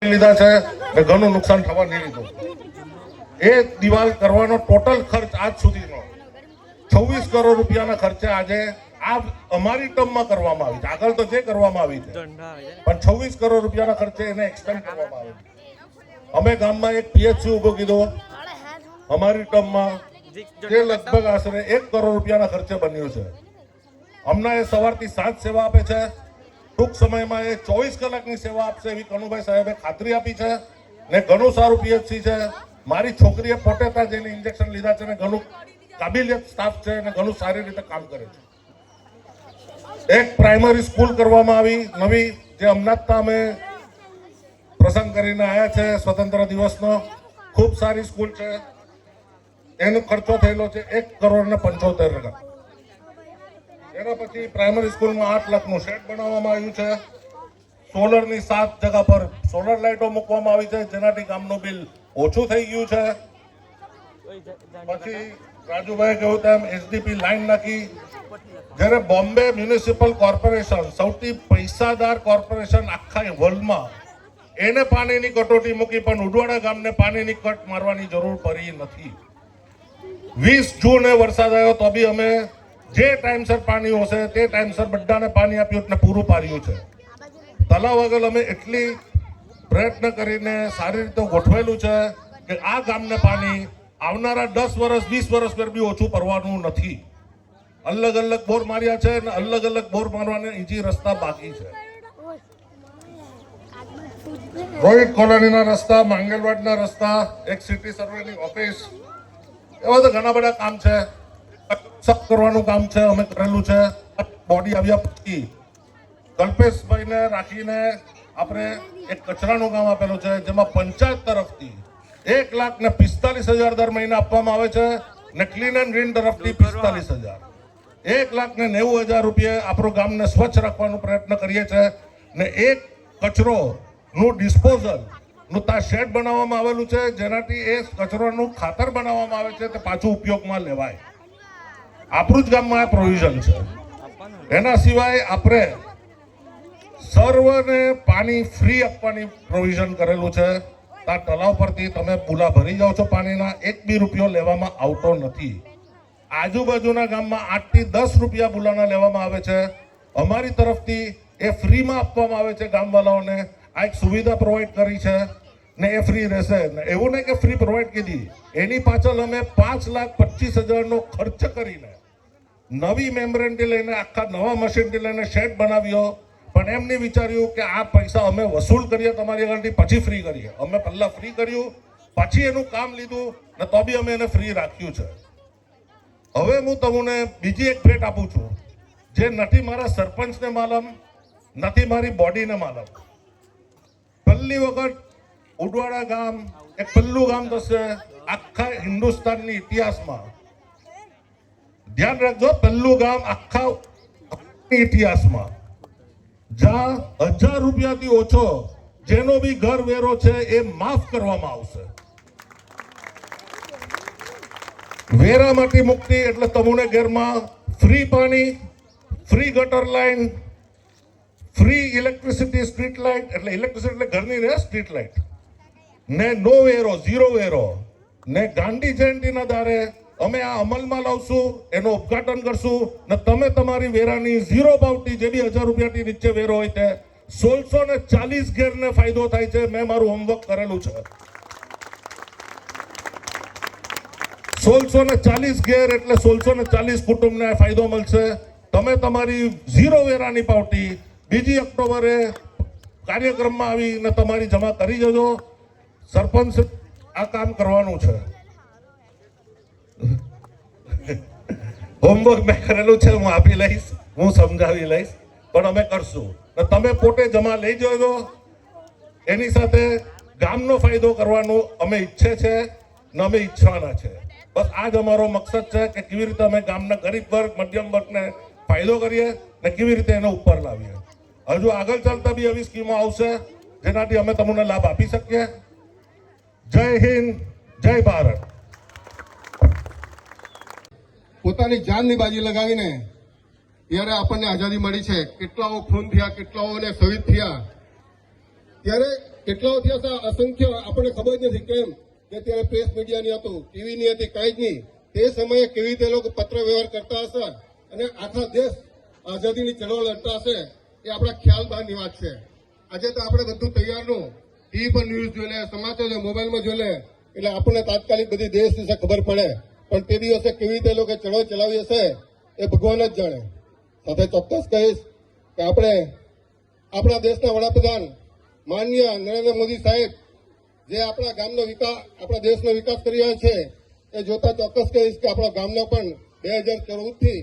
લીધા છે ને ઘણું નુકસાન થવા નહીં લીધું. એ દિવાલ કરવાનો ટોટલ ખર્ચ આજ સુધીનો 26 કરોડ રૂપિયાના ખર્ચે આજે આ અમારી ટર્મમાં કરવામાં આવી છે. આગળ તો જે કરવામાં આવી છે પણ 26 કરોડ રૂપિયાના ખર્ચે એને એક્સટેન્ડ કરવામાં આવી છે. અમે ગામમાં એક પીએચસી ઉભો કીધો અમારી ટર્મમાં, જે લગભગ આશરે 1 કરોડ રૂપિયાના ખર્ચે બન્યું છે. હમણાં એ સવારથી 7 સેવા આપે છે. ટૂંક સમયમાં એ 24 કલાકની સેવા આપશે એવી કનુભાઈ સાહેબે ખાતરી આપી છે ને ઘણું સારું પીએચસી છે. મારી છોકરીએ પોતે ત્યાં જઈને ઇન્જેક્શન લીધા છે ને ઘણું કાબિલિયત સ્ટાફ છે અને ઘણું સારી રીતે કામ કરે છે. એક પ્રાઇમરી સ્કૂલ કરવામાં આવી નવી, જે હમણાં અમે પ્રસંગ કરીને આવ્યા છે સ્વતંત્ર દિવસનો. ખૂબ સારી સ્કૂલ છે. એનો ખર્ચો થયેલો છે 1,75,00,000. એના પછી પ્રાઇમરી સ્કૂલમાં 8 લાખનું શેડ બનાવવામાં આવ્યું છે. સોલરની 7 જગ્યા પર સોલર લાઇટો મૂકવામાં આવી છે, જેનાથી ગામનું બિલ ઓછું થઈ ગયું છે. પછી રાજુભાઈ કહ્યું તેમ એસડીપી લાઈન નાખી. જ્યારે બોમ્બે મ્યુનિસિપલ કોર્પોરેશન સૌથી પૈસાદાર કોર્પોરેશન આખા વર્લ્ડમાં, એને પાણીની કટોટી મૂકી પણ ઉડવાડા ગામને પાણીની કટ મારવાની જરૂર પડી નથી. 20 જૂને વરસાદ આવ્યો તો બી અમે જે ટાઈમસર પાણી હશે તે ટાઈમસર બધાને પાણી આપ્યું અને પૂરું પાડ્યું છે. તલાવ આગળ અમે એટલી પ્રયત્ન કરીને સારી રીતે ગોઠવેલું છે કે આ ગામને પાણી આવનારા 10 વર્ષ 20 વર્ષ પર બી ઓછું પડવાનું નથી. અલગ અલગ બોર માર્યા છે અને અલગ અલગ બોર મારવાના ઈજી રસ્તા બાકી છે. રોહિત કોલોનીના રસ્તા, માંગલવાડના રસ્તા, એક સિટી સર્વેની ઓફિસ, એવા તો ઘણા બધા કામ છે. સબ કરવાનું કામ છે, અમે કરેલું છે. બોડી આવ્યા પછી કલ્પેશભાઈને રાખીને આપણે એક કચરાનું કામ આપેલું છે, જેમાં પંચાયત તરફથી 1,45,000 દર મહિને આપવામાં આવે છે ને ક્લીન એન્ડ ગ્રીન તરફથી 45,000. 1,90,000 રૂપિયા આપણું ગામને સ્વચ્છ રાખવાનો પ્રયત્ન કરીએ છીએ ને એક કચરો નું ડિસ્પોઝલ નું ત્યાં શેડ બનાવવામાં આવેલું છે, જેનાથી એ કચરોનું ખાતર બનાવવામાં આવે છે તે પાછું ઉપયોગમાં લેવાય. આપણું જ ગામમાં આ પ્રોવિઝન છે. એના સિવાય આપણે સર્વને પાણી ફ્રી આપવાની પ્રોવિઝન કરેલું છે. ત્યાં તલાવ પરથી તમે પુલા ભરી જાઓ છો, પાણીના 1 બી રૂપિયો લેવામાં આવતો નથી. આજુબાજુના ગામમાં 8 થી 10 રૂપિયા પુલાના લેવામાં આવે છે. અમારી તરફથી એ ફ્રીમાં આપવામાં આવે છે ગામવાળાઓને. આ એક સુવિધા પ્રોવાઈડ કરી છે ને એ ફ્રી રહેશે. એવું નહીં કે ફ્રી પ્રોવાઈડ કીધી, એની પાછળ અમે 5,25,000 નો ખર્ચ કરીને નવી મેમ્બ્રેનથી લઈને આખા નવા મશીનથી લઈને શેડ બનાવ્યો. પણ એમ નહીં વિચાર્યું કે આ પૈસા અમે વસૂલ કરીએ તમારી આગળથી પછી ફ્રી કરીએ. અમે પહેલા ફ્રી કર્યું, પછી એનું કામ લીધું ને તો બી અમે એને ફ્રી રાખ્યું છે. હવે હું તમને બીજી એક ભેટ આપું છું, જે નથી મારા સરપંચને માલમ, નથી મારી બોડીને માલમ. પહેલી વખત ઉડવાડા ગામ એક પહેલું ગામ થશે આખા હિન્દુસ્તાનની ઇતિહાસમાં. ધ્યાન રાખજો, પહેલું ગામ આખા ઇતિહાસમાં જ્યાં 1,000 રૂપિયાથી ઓછો જેનો બી ઘર વેરો છે એ માફ કરવામાં આવશે. વેરામાંથી મુક્તિ એટલે તમને ઘરમાં ફ્રી પાણી, ફ્રી ગટર line, free electricity, street light, એટલે ઇલેક્ટ્રિસિટી એટલે ઘરની ને સ્ટ્રીટ લાઇટ ને નો વેરો, 0 વેરો ને ગાંધી જયંતિના દારે અમે આ અમલમાં લાવશું, એનું ઉદ્ઘાટન કરશું ને તમે તમારી વેરાની 0 ભાવથી જે બી 1,000 રૂપિયાથી નીચે વેરો હોય તે 1,640 ઘેરને ફાયદો થાય છે. મેં મારું હોમવર્ક કરેલું છે. 1,640 ઘેર એટલે 1,640 કુટુંબને ફાયદો મળશે. તમે તમારી 0 વેરાની પાવતી 2 ઓક્ટોબરે કાર્યક્રમમાં આવીને તમારી જમા કરી જજો. સરપંચ આ કામ કરવાનું છે. હોમવર્ક મેં કરેલું છે, હું આપી લઈશ, હું સમજાવી લઈશ, પણ અમે કરશું. તમે પોતે જમા લઈ જજો. એની સાથે ગામનો ફાયદો કરવાનું અમે ઈચ્છે છે ને અમે ઈચ્છવાના છે. બસ આ જ અમારો મકસદ છે કે કેવી રીતે અમે ગામના ગરીબ વર્ગ, મધ્યમ વર્ગને ફાયદો કરીએ ને કેવી રીતે એને ઉપર લાવીએ. હજુ આગળ ચાલતા બી એવી સ્કીમો આવશે જેનાથી અમે તમને લાભ આપી શકીએ. જય હિન્દ, જય ભારત. પોતાની જાનની બાજી લગાવીને ત્યારે આપણને આઝાદી મળી છે. કેટલાઓ ખૂન થયા, કેટલાઓને શહીદ થયા. ત્યારે કેટલા થયા છે અસંખ્ય, આપણને ખબર જ નથી કેમ કે ત્યારે પ્રેસ મીડિયા ની હતું, ટીવી ની હતી, કાંઈ જ નહીં. તે સમયે કેવી રીતે લોકો પત્ર વ્યવહાર કરતા હશે અને આખા દેશ આઝાદીની ચળવળ લડતા હશે, એ આપણા ખ્યાલ બહારની વાત છે. આજે તો આપણે બધું તૈયારનું ટીવી પર ન્યૂઝ જોઈ લે, સમાચાર મોબાઈલમાં જોઈ લે, એટલે આપણને તાત્કાલિક બધી દેશ વિશે ખબર પડે. પણ તે દિવસે કેવી રીતે લોકો ચળવળ ચલાવી હશે એ ભગવાન જ જાણે. સાથે ચોક્કસ કહીશ કે આપણે આપણા દેશના વડાપ્રધાન માનનીય નરેન્દ્ર મોદી સાહેબ જે આપણા ગામનો વિકાસ, આપણા દેશનો વિકાસ કરી રહ્યા છે, એ જોતા ચોક્કસ કહીશ કે આપણા ગામનો પણ 2014થી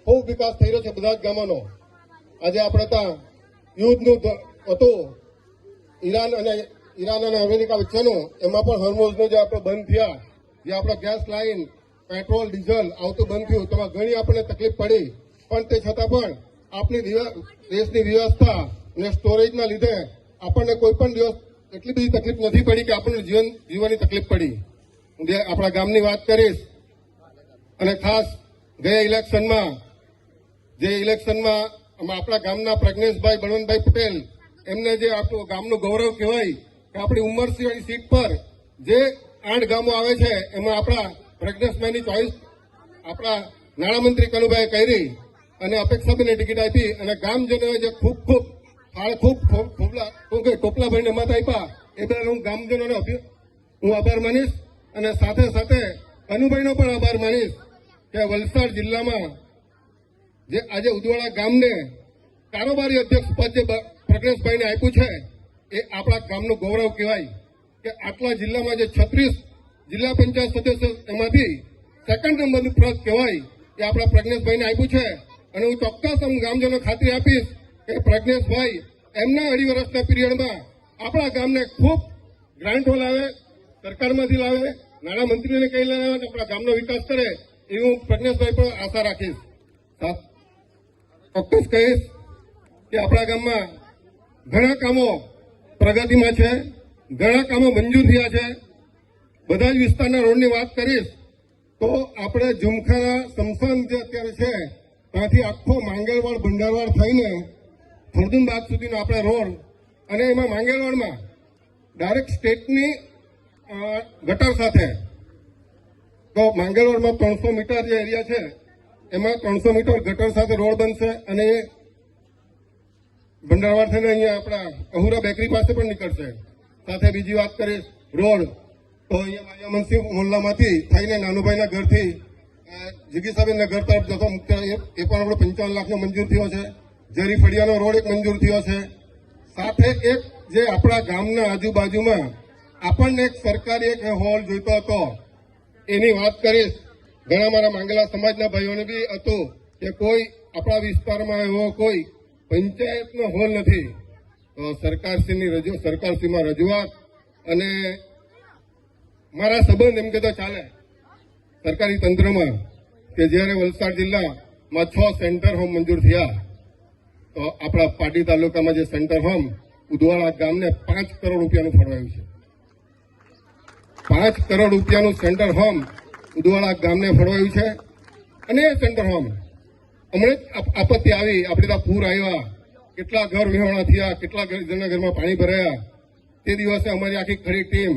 ખૂબ વિકાસ થઈ રહ્યો છે, બધા જ ગામોનો. આજે આપણે ત્યાં યુદ્ધનું હતું ઈરાન અને અમેરિકા વચ્ચેનું, એમાં પણ હોર્મોઝનું જે આપણે બંધ થયા, જે આપણા ગેસ લાઈન, પેટ્રોલ ડીઝલ આવતું બંધ થયું, તેમાં ઘણી આપણને તકલીફ પડી. પણ તે છતાં પણ આપણી દેશની વ્યવસ્થા અને સ્ટોરેજના લીધે આપણને કોઈ પણ દિવસ એટલી બધી તકલીફ નથી પડી કે આપણને જીવવાની તકલીફ પડી. હું જે આપણા ગામની વાત કરીશ, અને ખાસ ગયા ઇલેક્શનમાં આપણા ગામના પ્રજ્ઞેશભાઈ બળવંતભાઈ પટેલ, એમને જે આપણું ગામનું ગૌરવ કહેવાય કે આપણી ઉમરસીવાળી સીટ પર જે 8 ગામો આવે છે, એમાં આપણા પ્રજ્ઞેશભાઈની ચોઈસ આપણા નાણામંત્રી કનુભાઈએ કરી અને અપેક્ષાબેનને ટિકિટ આપી, અને ગામજનોએ જે ખૂબ ટોપલા ભરીને મત આપ્યા, એ બદલ હું ગામજનોને હું આભાર માનીશ. અને સાથે સાથે કનુભાઈનો પણ આભાર માનીશ કે વલસાડ જિલ્લામાં જે આજે ઉદવાડા ગામને કારોબારી અધ્યક્ષ પદ જે પ્રજ્ઞેશભાઈને આપ્યું છે, એ આપણા ગામનું ગૌરવ કહેવાય કે આટલા જિલ્લામાં જે 36 જિલ્લા પંચાયત સદસ્યો એમાંથી સેકન્ડ નંબરનું પદ કહેવાય એ આપણા પ્રજ્ઞેશભાઈને આપ્યું છે. અને હું ચોક્કસ ગામજનો ખાતરી આપીશ કે પ્રજ્ઞેશભાઈ એમના 2.5 વર્ષના પીરિયડમાં આપણા ગામને ખૂબ ગ્રાન્ટો લાવે, સરકારમાંથી લાવે, નાણામંત્રીને કહી લાવે, આપણા ગામનો વિકાસ કરે, એવી હું પ્રજ્ઞેશભાઈ પર આશા રાખીશ. ચોક્કસ કહીશ કે આપણા ગામમાં ઘણા કામો પ્રગતિમાં છે, ઘણા કામો મંજૂર થયા છે. બધા જ વિસ્તારના રોડની વાત કરીશ તો આપણે ઝુમખાના સ્મશાન જે અત્યારે છે, ત્યાંથી આખો માંગેલવાડ ભંડારવાડ થઈને ખોડુનબાગ સુધીનો આપણે રોડ, અને એમાં માંગેલવાડમાં ડાયરેક્ટ સ્ટેટની ગટર સાથે, તો માંગેલવાડમાં 300 મીટર જે એરિયા છે એમાં 300 મીટર ગટર સાથે રોડ બનશે, અને ભંડારવાડ થઈને અહીંયા આપણા અહુરા બેકરી પાસે પણ નીકળશે. સાથે બીજી વાત કરીશ રોડ, તો અહીંયા માયામનસિંહ મોહલ્લામાંથી થઈને નાનુભાઈના ઘરથી જગીસાબેનના ઘર તરફ જતો મુખ્ય એ પણ આપણો 55 લાખનો મંજૂર થયો છે. ઝેરી ફળિયાનો રોડ એક મંજૂર થયો છે. સાથે એક જે આપણા ગામના આજુબાજુમાં આપણને એક સરકારી એક હોલ જોઈતો હતો, એની વાત કરીશ. ઘણા મારા માંગેલા સમાજના ભાઈઓને બી હતું કે કોઈ આપણા વિસ્તારમાં એવો કોઈ પંચાયતનો હોલ નથી, તો સરકારશ્રીમાં રજૂઆત અને મારા સંબંધ એમ કે તો ચાલે સરકારી તંત્રમાં કે જ્યારે વલસાડ જિલ્લામાં 6 સેન્ટર હોમ મંજૂર થયા, તો આપણા પાટી તાલુકામાં જે સેન્ટર હોમ ઉદવાડા ગામને 5 કરોડ રૂપિયાનું ફળવાયું છે. 5 કરોડ રૂપિયાનું સેન્ટર હોમ ઉદવાડા ગામને ફળવાયું છે. અને એ સેન્ટર હોમ હમણાં આપત્તિ આવી, આપણે ત્યાં પૂર આવ્યા, કેટલા ઘર વિહોણા થયા, કેટલા જણના ઘરમાં પાણી ભરાયા. તે દિવસે અમારી આખી ખરી ટીમ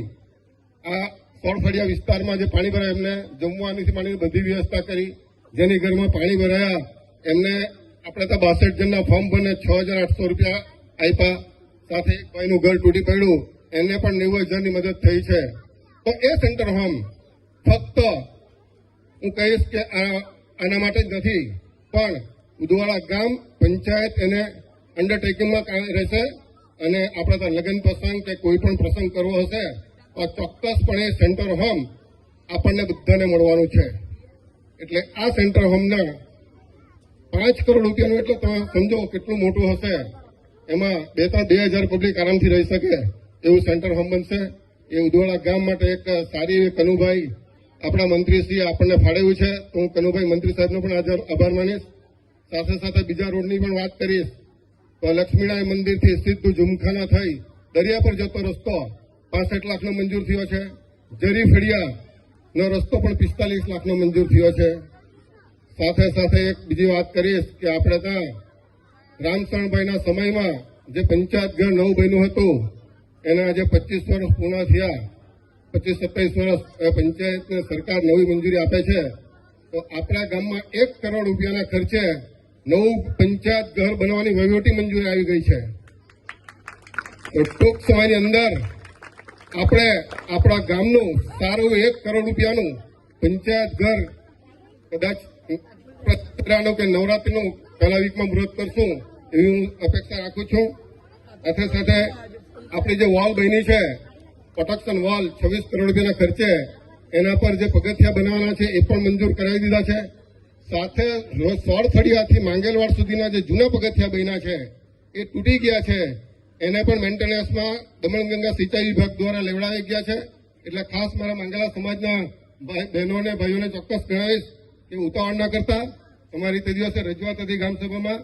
આ સોળફળિયા વિસ્તારમાં જે પાણી ભરાય એમને જમવાની પાણીની બધી વ્યવસ્થા કરી. જેની ઘરમાં પાણી ભરાયા એમને આપણે ત્યાં 62 જણના ફોર્મ ભરીને 6,800 રૂપિયા આપ્યા. સાથે એક ભાઈનું ઘર તૂટી પડ્યું, એને પણ 90,000ની મદદ થઈ છે. તો એ સેન્ટર હોમ ફક્ત હું કહીશ કે આના માટે જ નથી, પણ ઉદવાડા ગામ પંચાયત એને અંડરટેકિંગમાં રહેશે. અને આપણે ત્યાં લગ્ન પ્રસંગ કે કોઈ પણ પ્રસંગ કરવો હશે તો ચોક્કસપણે સેન્ટર હોમ આપણને બધાને મળવાનું છે. એટલે આ સેન્ટર હોમના 5 કરોડ રૂપિયાનું, એટલે તમે સમજો કેટલું મોટું હશે. એમાં 2,000 પબ્લિક આરામથી રહી શકે એવું સેન્ટર હોમ બનશે. એ ઉદવાડા ગામ માટે એક સારી એવી કનુભાઈ આપણા મંત્રીશ્રીએ આપણને ફાળવ્યું છે, તો હું કનુભાઈ મંત્રી સાહેબનો પણ આભાર માનીશ. સાથે સાથે બીજા રોડની પણ વાત કરીશ તો લક્ષ્મીનારાયણ મંદિરથી સીધું ઝુમખાના થઈ દરિયા પર જતો રસ્તો 65 લાખનો મંજૂર થયો છે. ઝેરી ફળિયાનો રસ્તો પણ 45 લાખનો મંજૂર થયો છે. સાથે સાથે એક બીજી વાત કરીશ કે આપણે ત્યાં રામશરણભાઈના સમયમાં જે પંચાયત ઘર નવું બન્યું હતું, એના આજે 25 વર્ષ પૂર્ણ થયા. 25-27 વર્ષ પંચાયતને સરકાર નવી મંજૂરી આપે છે. તો આપણા ગામમાં 1 કરોડ રૂપિયાના ખર્ચે નવું પંચાયત ઘર બનાવવાની વહીવટી મંજૂરી આવી ગઈ છે. તો ટૂંક સમયની અંદર આપણે આપણા ગામનું સારું 1 કરોડ રૂપિયાનું પંચાયત ઘર કદાચ દસરાનું કે નવરાત્રીનું પહેલા વીકમાં મુહૂર્ત કરશું એવી હું અપેક્ષા રાખું છું. સાથે સાથે આપણી જે વોલ બની છે પ્રોટેક્શન વોલ 26 કરોડ રૂપિયાના ખર્ચે એના પર જે પગથિયા બનાવવાના છે એ પણ મંજૂર કરાવી દીધા છે. સાથે સોળથડિયાથી માંગેલવાડ સુધીના જે જૂના પગથિયા બન્યા છે એ તૂટી ગયા છે. એને પણ મેન્ટેનન્સમાં દમણગંગા સિંચાઈ વિભાગ દ્વારા લેવડાવી ગયા છે. એટલે ખાસ મારા માંગેલા સમાજના બહેનો અને ભાઈઓને ચોક્કસ જણાવીશ કે ઉતાવળ ના કરતા તમારી તે દિવસે રજૂઆત હતી ગ્રામસભામાં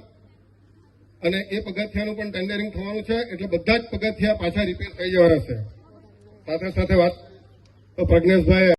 અને એ પગથિયાનું પણ ટેન્ડરિંગ થવાનું છે. એટલે બધા જ પગથિયા પાછા રિપેર થઈ જવાના છે. સાથે સાથે વાત તો પ્રજ્ઞેશભાઈ